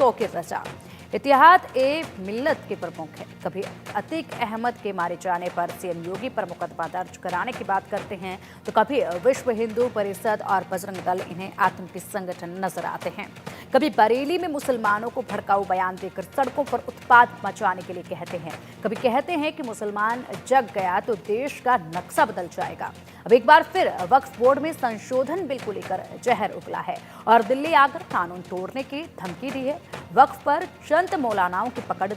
तौकीर रजा इत्तेहाद ए मिल्लत के प्रमुख है। कभी अतीक अहमद के मारे जाने पर सीएम योगी पर मुकदमा दर्ज कराने की बात करते हैं, तो कभी विश्व हिंदू परिषद और बजरंग दल इन्हें आतंकी संगठन नजर आते हैं। कभी बरेली में मुसलमानों को भड़काऊ बयान देकर सड़कों पर उत्पात मचाने के लिए कहते हैं। कभी कहते हैं कि मुसलमान जग गया तो देश का नक्शा बदल जाएगा। अब एक बार फिर वक्फ बोर्ड में संशोधन बिल को लेकर जहर उगला है और दिल्ली आकर कानून तोड़ने की धमकी दी है। वक्फ पर चंद मौलानाओं की पकड़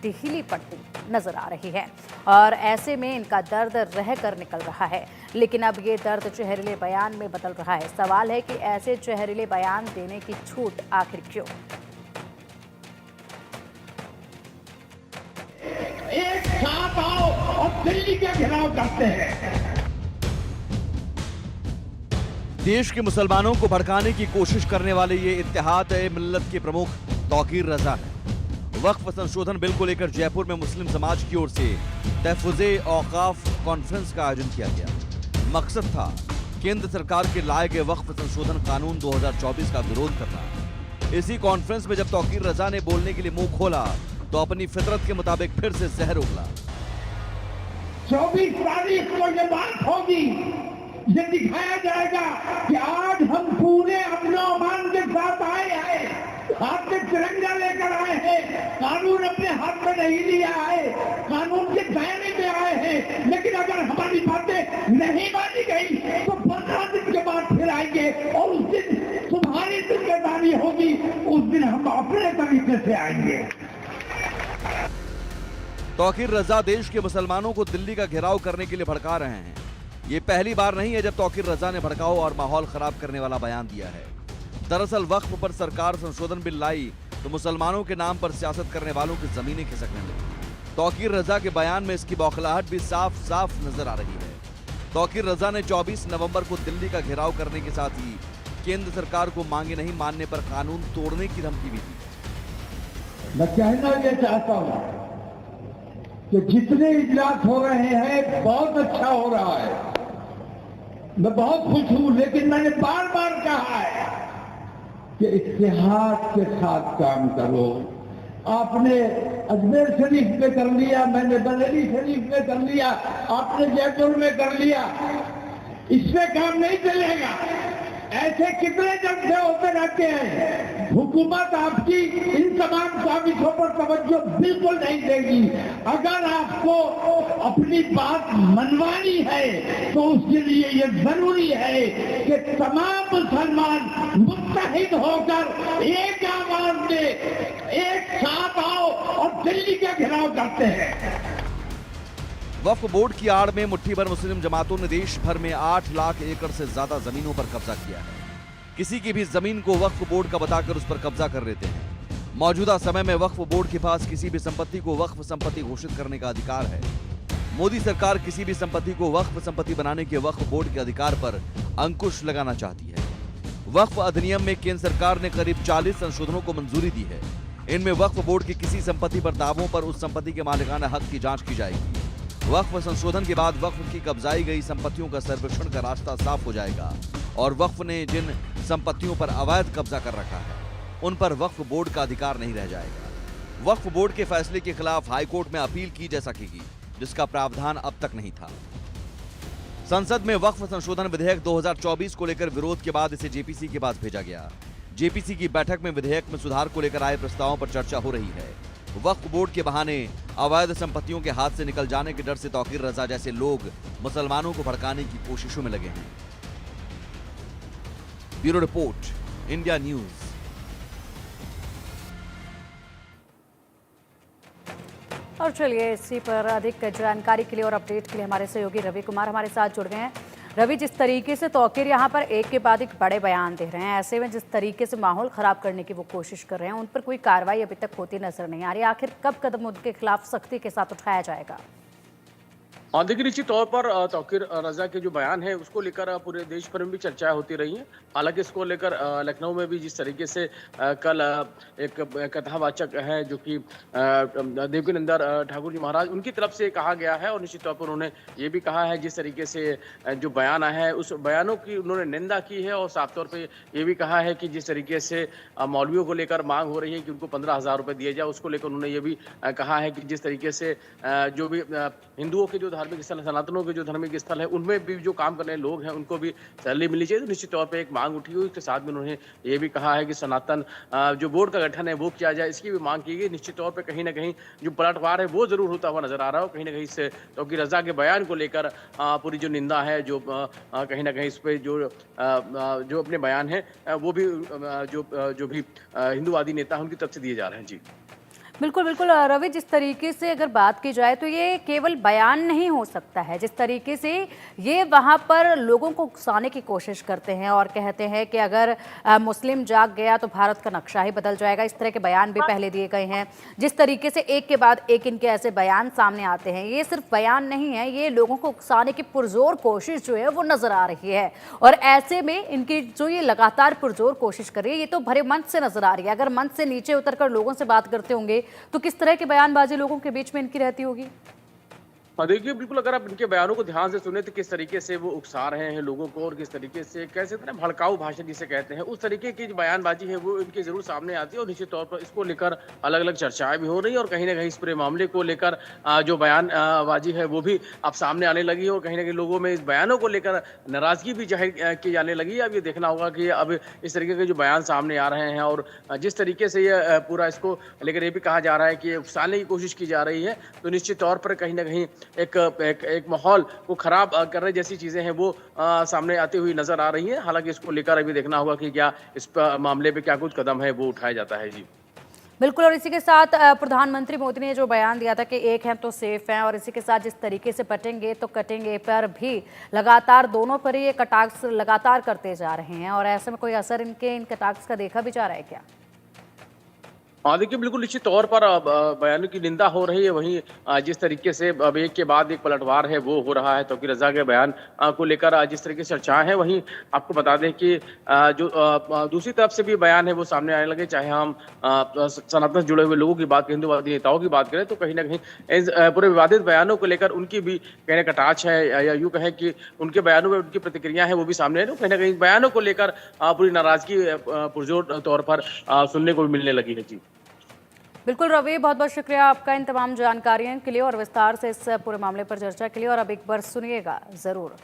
ढीली पड़ती नजर आ रही है और ऐसे में इनका दर्द रह कर निकल रहा है। लेकिन अब ये दर्द जहरीले बयान में बदल रहा है। सवाल है कि ऐसे जहरीले बयान देने की छूट आखिर क्यों? एक साथ आओ और दिल्ली का घेराव करते हैं। देश के मुसलमानों को भड़काने की कोशिश करने वाले ये इत्तेहाद ए मिल्लत के प्रमुख तौकीर रजा है। वक्फ संशोधन बिल को लेकर जयपुर में मुस्लिम समाज की ओर से तहफ़्फ़ुज़े औक़ाफ़ कॉन्फ्रेंस का आयोजन किया गया। मकसद था केंद्र सरकार के लाए गए वक्फ संशोधन कानून 2024 का विरोध करना। इसी कॉन्फ्रेंस में जब तौकीर रजा ने बोलने के लिए मुंह खोला तो अपनी फितरत के मुताबिक फिर से जहर उगला। 24 तारीख को ये बात होगी, ये दिखाया जाएगा कि आज हम पूरे अपने ईमान के साथ आए हैं, हाथ में तिरंगा लेकर आए हैं, कानून अपने हाथ में नहीं लिया है, कानून के दायरे में आए हैं। लेकिन अगर हमारी बातें नहीं मानी गई तो 15 दिन के बाद फिर आएंगे और उस दिन तुम्हारी जिम्मेदारी होगी, उस दिन हम अपने तरीके से आएंगे। तौकीर रजा देश के मुसलमानों को दिल्ली का घेराव करने के लिए भड़का रहे हैं। ये पहली बार नहीं है जब तौकीर रजा ने भड़काऊ और माहौल खराब करने वाला बयान दिया है। दरअसल वक्फ पर सरकार संशोधन बिल लाई तो मुसलमानों के नाम पर सियासत करने वालों की जमीनें खिसकने लगी। तौकीर रजा के बयान में इसकी बौखलाहट भी साफ साफ नजर आ रही है। तौकीर रजा ने 24 नवंबर को दिल्ली का घेराव करने के साथ ही केंद्र सरकार को मांगे नहीं मानने पर कानून तोड़ने की धमकी भी दी। मैं कहना ये चाहता हूं कि जितने इजलास हो रहे हैं बहुत अच्छा हो रहा है, मैं बहुत खुश हूं। लेकिन मैंने बार बार कहा है कि इत्तेहाद के साथ काम करो। आपने अजमेर शरीफ में कर लिया, मैंने बरेली शरीफ में कर लिया, आपने जयपुर में कर लिया, इससे काम नहीं चलेगा। ऐसे कितने जलसे होते रहते हैं। हुकूमत आपकी इन तमाम साजिशों पर तवज्जो बिल्कुल नहीं देगी। अगर आपको अपनी बात मनवानी है तो उसके लिए ये जरूरी है कि तमाम मुसलमान मुत्तहिद होकर एक आवाज में एक साथ आओ और दिल्ली का घेराव करते हैं। वक्फ बोर्ड की आड़ में मुट्ठी भर मुस्लिम जमातों ने देश भर में 8 लाख एकड़ से ज्यादा जमीनों पर कब्जा किया है। किसी की भी जमीन को वक्फ बोर्ड का बताकर उस पर कब्जा कर लेते हैं। मौजूदा समय में वक्फ बोर्ड के पास किसी भी संपत्ति को वक्फ संपत्ति घोषित करने का अधिकार है। मोदी सरकार किसी भी संपत्ति को वक्फ संपत्ति बनाने के वक्फ बोर्ड के अधिकार पर अंकुश लगाना चाहती है। वक्फ अधिनियम में केंद्र सरकार ने करीब 40 संशोधनों को मंजूरी दी है। इनमें वक्फ बोर्ड की किसी संपत्ति पर दावों पर उस संपत्ति के मालिकाना हक की जांच की जाएगी। वक्फ संशोधन के बाद वक्फ की कब्जाई गई संपत्तियों का सर्वेक्षण का रास्ता साफ हो जाएगा और वक्फ ने जिन संपत्तियों पर अवैध कब्जा कर रखा है उन पर वक्फ बोर्ड का अधिकार नहीं रह जाएगा। वक्फ बोर्ड के फैसले के खिलाफ हाईकोर्ट में अपील की जा सकेगी, जिसका प्रावधान अब तक नहीं था। संसद में वक्फ संशोधन विधेयक 2024 को लेकर विरोध के बाद इसे जेपीसी के पास भेजा गया। जेपीसी की बैठक में विधेयक में सुधार को लेकर आए प्रस्तावों पर चर्चा हो रही है। वक्फ बोर्ड के बहाने अवैध संपत्तियों के हाथ से निकल जाने के डर से तौकीर रजा जैसे लोग मुसलमानों को भड़काने की कोशिशों में लगे हैं। Bureau report, India news. और चलिए इसी पर अधिक जानकारी के लिए और अपडेट के लिए हमारे सहयोगी रवि कुमार हमारे साथ जुड़ गए हैं। रवि, जिस तरीके से तौकीर यहाँ पर एक के बाद एक बड़े बयान दे रहे हैं, ऐसे में जिस तरीके से माहौल खराब करने की वो कोशिश कर रहे हैं, उन पर कोई कार्रवाई अभी तक होती नजर नहीं आ रही। आखिर कब कदम उनके खिलाफ सख्ती के साथ उठाया जाएगा? हाँ, देखिए निश्चित तौर पर तौकीर रज़ा के जो बयान है उसको लेकर पूरे देश भर में भी चर्चाएं होती रही हैं। हालांकि इसको लेकर लखनऊ में भी जिस तरीके से कल एक कथावाचक है जो कि देवकी नंदन ठाकुर जी महाराज, उनकी तरफ से कहा गया है और निश्चित तौर पर उन्होंने ये भी कहा है जिस तरीके से जो बयान आया है उस बयानों की उन्होंने निंदा की है और साफ तौर पर ये भी कहा है कि जिस तरीके से मौलवियों को लेकर मांग हो रही है कि उनको 15,000 रुपये दिए जाए, उसको लेकर उन्होंने ये भी कहा है कि जिस तरीके से जो भी हिंदुओं के जो धार्मिक स्थल है, सनातनों के जो धार्मिक स्थल है, उनमें भी जो काम करने लोग हैं उनको भी सैलरी मिलनी चाहिए। तो निश्चित तौर पे एक मांग उठी हुई, इसके साथ में उन्होंने ये भी कहा है कि सनातन जो बोर्ड का गठन है वो किया जाए, इसकी भी मांग की गई। निश्चित तौर पे कहीं ना कहीं जो पलटवार है वो जरूर होता हुआ नजर आ रहा है। कहीं ना कहीं इससे तौकीर रज़ा के बयान को लेकर पूरी जो निंदा है, जो कहीं ना कहीं इस पे जो अपने बयान है वो भी जो भी हिंदूवादी नेता है उनकी तरफ से दिए जा रहे हैं। जी बिल्कुल बिल्कुल रवि, जिस तरीके से अगर बात की जाए तो ये केवल बयान नहीं हो सकता है। जिस तरीके से ये वहाँ पर लोगों को उकसाने की कोशिश करते हैं और कहते हैं कि अगर मुस्लिम जाग गया तो भारत का नक्शा ही बदल जाएगा, इस तरह के बयान भी पहले दिए गए हैं। जिस तरीके से एक के बाद एक इनके ऐसे बयान सामने आते हैं, ये सिर्फ बयान नहीं है, ये लोगों को उकसाने की पुरजोर कोशिश जो है वो नजर आ रही है। और ऐसे में इनकी जो ये लगातार पुरजोर कोशिश कर रही है, ये तो भरे मंच से नजर आ रही है। अगर मंच से नीचे उतरकर लोगों से बात करते होंगे तो किस तरह की बयानबाजी लोगों के बीच में इनकी रहती होगी? हाँ, देखिए बिल्कुल अगर आप इनके बयानों को ध्यान से सुने तो किस तरीके से वो उकसा रहे हैं लोगों को और किस तरीके से कह सकते हैं भड़काऊ भाषण जिसे कहते हैं, उस तरीके की जो बयानबाजी है वो इनकी जरूर सामने आती है। और निश्चित तौर पर इसको लेकर अलग अलग चर्चाएं भी हो रही है और कहीं ना कहीं इस पूरे मामले को लेकर जो बयानबाजी है वो भी अब सामने आने लगी है और कहीं ना कहीं लोगों में इस बयानों को लेकर नाराजगी भी जाहिर की जाने लगी है। अब ये देखना होगा कि अब इस तरीके के जो बयान सामने आ रहे हैं और जिस तरीके से ये पूरा इसको लेकर ये भी कहा जा रहा है कि उकसाने की कोशिश की जा रही है, तो निश्चित तौर पर कहीं ना कहीं एक माहौल को खराब करने जैसी चीजें हैं वो सामने आती हुई नजर आ रही हैं। हालांकि इसको लेकर अभी देखना होगा कि क्या इस मामले पे क्या कुछ कदम है वो उठाया जाता है। जी बिल्कुल, और इसी के साथ प्रधानमंत्री मोदी ने जो बयान दिया था कि एक है तो सेफ है, और इसी के साथ जिस तरीके से पटेंगे तो कटेंगे पर भी लगातार दोनों पर ही ये कटाक्ष लगातार करते जा रहे हैं, और ऐसे में कोई असर इन कटाक्ष का देखा भी जा रहा है क्या? हाँ, देखिए बिल्कुल निश्चित तौर पर बयानों की निंदा हो रही है। वहीं जिस तरीके से अब एक के बाद एक पलटवार है वो हो रहा है तौकीर रज़ा के बयान को लेकर जिस तरीके से चर्चाएं हैं, वहीं आपको बता दें कि जो दूसरी तरफ से भी बयान है वो सामने आने लगे। चाहे हम सनातन से जुड़े हुए लोगों की बात करें, हिंदूवादी नेताओं की बात करें, तो कहीं ना कहीं इस पूरे विवादित बयानों को लेकर उनकी भी कहने कटाक्ष है या यूँ कहें कि उनके बयानों में उनकी प्रतिक्रिया है वो भी सामने है। तो कहीं ना कहीं बयानों को लेकर पूरी नाराजगी पुरजोर तौर पर सुनने को भी मिलने लगी है। जी बिल्कुल रवि, बहुत बहुत शुक्रिया आपका इन तमाम जानकारियों के लिए और विस्तार से इस पूरे मामले पर चर्चा के लिए। और अब एक बार सुनिएगा ज़रूर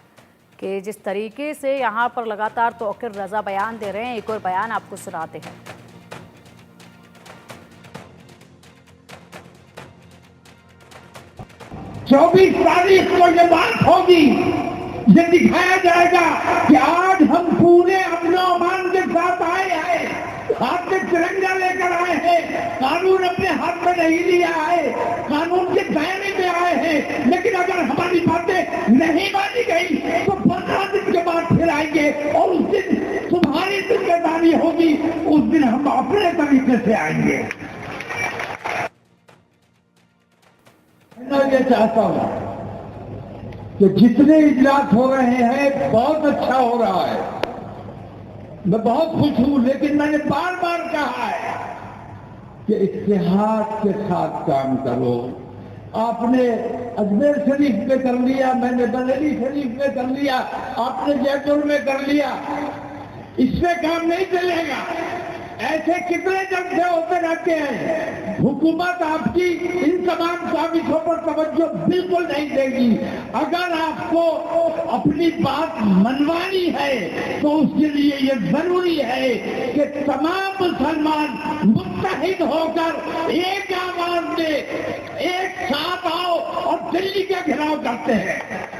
कि जिस तरीके से यहाँ पर लगातार तौकीर रज़ा बयान दे रहे हैं, एक और बयान आपको सुनाते हैं। 24 तारीख को ये बात होगी, ये दिखाया जाएगा कि आज हम पूरे अमन के साथ आए हैं, हाथ में तिरंगा लेकर आए हैं, कानून अपने हाथ में नहीं लिया है, कानून के दायरे में आए हैं। लेकिन अगर हमारी बातें नहीं मानी गई तो 15 दिन के बाद फिर आएंगे और उस दिन तुम्हारी जिम्मेदारी होगी, उस दिन हम अपने तरीके से आएंगे। मैं ये चाहता हूं कि जितने इजलास हो रहे हैं बहुत अच्छा हो रहा है, मैं बहुत खुश हूं, लेकिन मैंने बार बार कहा है कि इत्तेहाद के साथ काम करो। आपने अजमेर शरीफ में कर लिया, मैंने बरेली शरीफ में कर लिया, आपने जयपुर में कर लिया, इससे काम नहीं चलेगा। ऐसे कितने जलसे होते रहते हैं। हुकूमत आपकी इन तमाम काबिजों पर तवज्जो बिल्कुल नहीं देगी। अगर आपको अपनी बात मनवानी है तो उसके लिए ये जरूरी है कि तमाम मुसलमान मुत्तहिद होकर एक आवाज में एक साथ आओ और दिल्ली का घेराव करते हैं।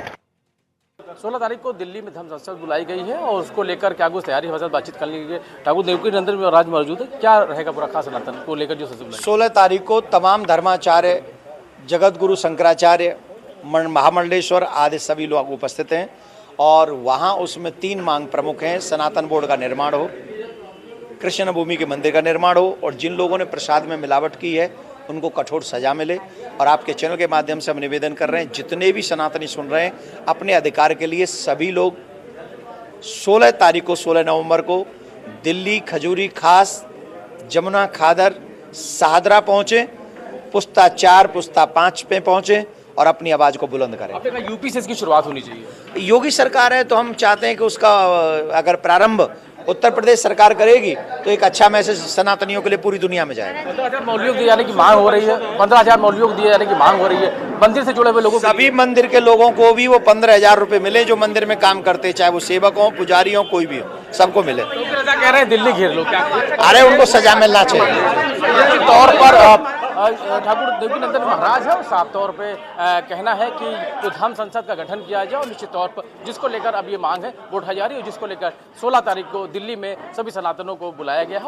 16 तारीख को दिल्ली में धर्म संसद बुलाई गई है और उसको लेकर क्या कुछ तैयारी है, बातचीत करने के लिए ठाकुर देवकी नंदन में राज मौजूद है। क्या रहेगा पूरा खास सनातन को लेकर जो संसद बुलाई? 16 तारीख को तमाम धर्माचार्य, जगत गुरु शंकराचार्य, महामंडलेश्वर आदि सभी लोग उपस्थित हैं और वहाँ उसमें 3 मांग प्रमुख हैं। सनातन बोर्ड का निर्माण हो, कृष्ण भूमि के मंदिर का निर्माण हो और जिन लोगों ने प्रसाद में मिलावट की है उनको कठोर सजा मिले और आपके चैनल के माध्यम से हम निवेदन कर रहे हैं, जितने भी सनातनी सुन रहे हैं, अपने अधिकार के लिए सभी लोग 16 तारीख को 16 नवंबर को दिल्ली खजूरी खास जमुना खादर शाहदरा पहुँचे, पुस्ता 4 पुस्ता 5 पे पहुँचे और अपनी आवाज़ को बुलंद करें। आपने कहा यूपी से इसकी शुरुआत होनी चाहिए। योगी सरकार है तो हम चाहते हैं कि उसका अगर प्रारंभ उत्तर प्रदेश सरकार करेगी तो एक अच्छा मैसेज सनातनियों के लिए पूरी दुनिया में जाएगा। 15,000 मौलवियों को दिए जाने की मांग हो रही है, 15,000 मौलवियों को दिए जाने की मांग हो रही है। मंदिर से जुड़े हुए लोगों को सभी मंदिर के लोगों को भी वो 15,000 रुपए मिले जो मंदिर में काम करते, चाहे वो सेवक हो, पुजारी हो, कोई भी हो, सबको मिले। कह रहे हैं दिल्ली घेर लो, क्या अरे उनको सजा मिलना चाहिए। तौर पर ठाकुर देवीनंदन महाराज है, साफ तौर पे कहना है कि जो धर्म संसद का गठन किया जाए और निश्चित तौर पर जिसको लेकर अब ये मांग है वो उठाई जा रही है, जिसको लेकर 16 तारीख को दिल्ली में सभी सनातनों को बुलाया गया है।